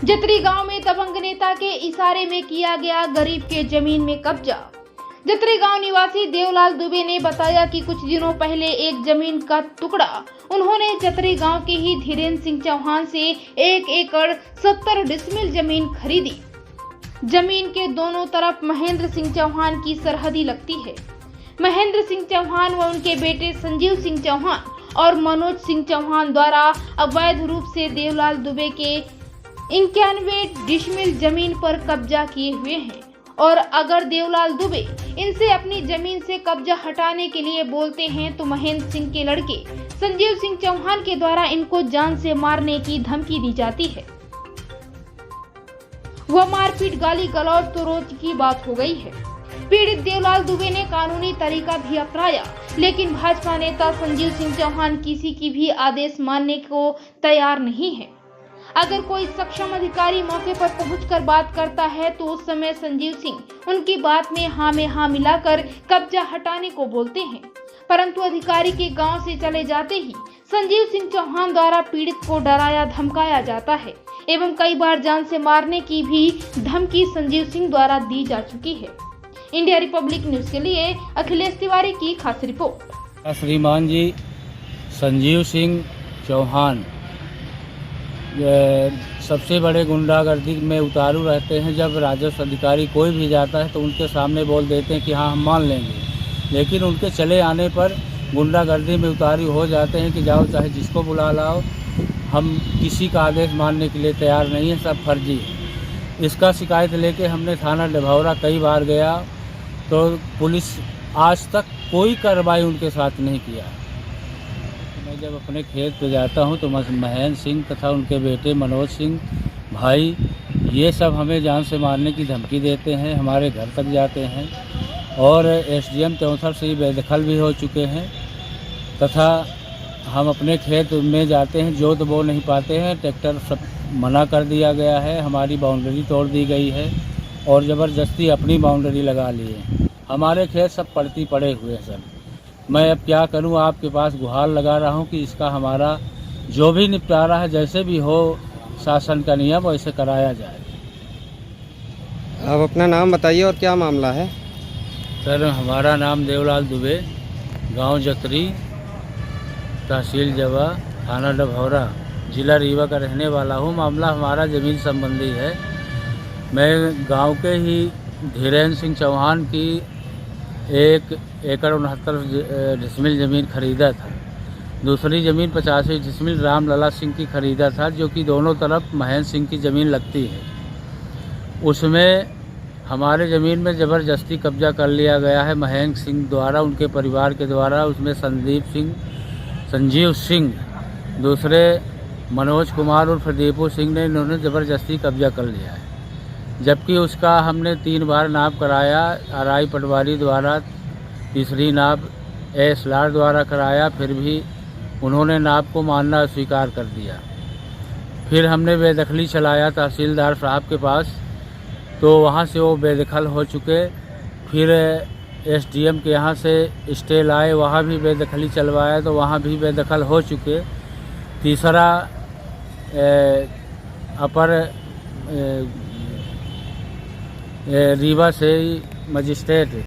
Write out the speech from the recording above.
जतरी गांव में दबंग नेता के इशारे में किया गया गरीब के जमीन में कब्जा। जतरी गांव निवासी देवलाल दुबे ने बताया कि कुछ दिनों पहले एक जमीन का टुकड़ा उन्होंने जतरी गांव के ही धीरेन्द्र सिंह चौहान से 1 एकड़ 70 डिसमिल जमीन खरीदी। जमीन के दोनों तरफ महेंद्र सिंह चौहान की सरहदी लगती है। महेंद्र सिंह चौहान व उनके बेटे संजीव सिंह चौहान और मनोज सिंह चौहान द्वारा अवैध रूप से देवलाल दुबे के 91 डिसमिल जमीन पर कब्जा किए हुए हैं और अगर देवलाल दुबे इनसे अपनी जमीन से कब्जा हटाने के लिए बोलते हैं तो महेंद्र सिंह के लड़के संजीव सिंह चौहान के द्वारा इनको जान से मारने की धमकी दी जाती है। वह मारपीट गाली गलौज तो रोज की बात हो गई है। पीड़ित देवलाल दुबे ने कानूनी तरीका भी अपनाया, लेकिन भाजपा नेता संजीव सिंह चौहान किसी की भी आदेश मानने को तैयार नहीं है। अगर कोई सक्षम अधिकारी मौके पर पहुंचकर बात करता है तो उस समय संजीव सिंह उनकी बात में हाँ मिलाकर कब्जा हटाने को बोलते हैं, परंतु अधिकारी के गांव से चले जाते ही संजीव सिंह चौहान द्वारा पीड़ित को डराया धमकाया जाता है एवं कई बार जान से मारने की भी धमकी संजीव सिंह द्वारा दी जा चुकी है। इंडिया रिपब्लिक न्यूज के लिए अखिलेश तिवारी की खास रिपोर्ट। श्रीमान जी, संजीव सिंह चौहान सबसे बड़े गुंडागर्दी में उतारू रहते हैं। जब राजस्व अधिकारी कोई भी जाता है तो उनके सामने बोल देते हैं कि हाँ हम मान लेंगे, लेकिन उनके चले आने पर गुंडागर्दी में उतारू हो जाते हैं कि जाओ चाहे जिसको बुला लाओ, हम किसी का आदेश मानने के लिए तैयार नहीं है, सब फर्जी है। इसका शिकायत लेके हमने थाना डभौरा कई बार गया तो पुलिस आज तक कोई कार्रवाई उनके साथ नहीं किया। मैं जब अपने खेत पे जाता हूं तो महेंद्र सिंह तथा उनके बेटे मनोज सिंह भाई ये सब हमें जान से मारने की धमकी देते हैं, हमारे घर तक जाते हैं और एसडीएम चौंसर से बेदखल भी हो चुके हैं तथा हम अपने खेत में जाते हैं, जोत बो नहीं पाते हैं, ट्रैक्टर सब मना कर दिया गया है, हमारी बाउंड्री तोड़ दी गई है और ज़बरदस्ती अपनी बाउंड्री लगा लिए। हमारे खेत सब पड़ती पड़े हुए हैं सर। मैं अब क्या करूं, आपके पास गुहार लगा रहा हूं कि इसका हमारा जो भी निपटारा है जैसे भी हो शासन का नियम वैसे कराया जाए। आप अपना नाम बताइए और क्या मामला है? सर हमारा नाम देवलाल दुबे, गांव जतरी, तहसील जवा, थाना डभौरा, जिला रीवा का रहने वाला हूं। मामला हमारा ज़मीन संबंधी है। मैं गांव के ही धीरेन्द्र सिंह चौहान की 1 एकड़ 69 डिसमिल ज़मीन खरीदा था। दूसरी ज़मीन 85 डिसमिल रामलला सिंह की खरीदा था, जो कि दोनों तरफ महेंद्र सिंह की ज़मीन लगती है। उसमें हमारे ज़मीन में ज़बरदस्ती कब्जा कर लिया गया है महेंद्र सिंह द्वारा, उनके परिवार के द्वारा। उसमें संजीव सिंह, दूसरे मनोज कुमार और दीपू सिंह ने इन्होंने ज़बरदस्ती कब्जा कर लिया है। जबकि उसका हमने 3 बार नाप कराया, आरआई पटवारी द्वारा, तीसरी नाप एसलार द्वारा कराया, फिर भी उन्होंने नाप को मानना स्वीकार कर दिया। फिर हमने बेदखली चलाया तहसीलदार साहब के पास, तो वहाँ से वो बेदखल हो चुके। फिर एसडीएम के यहाँ से स्टे लाए, वहाँ भी बेदखली चलवाया तो वहाँ भी बेदखल हो चुके। तीसरा अपर रीवा से मजिस्ट्रेट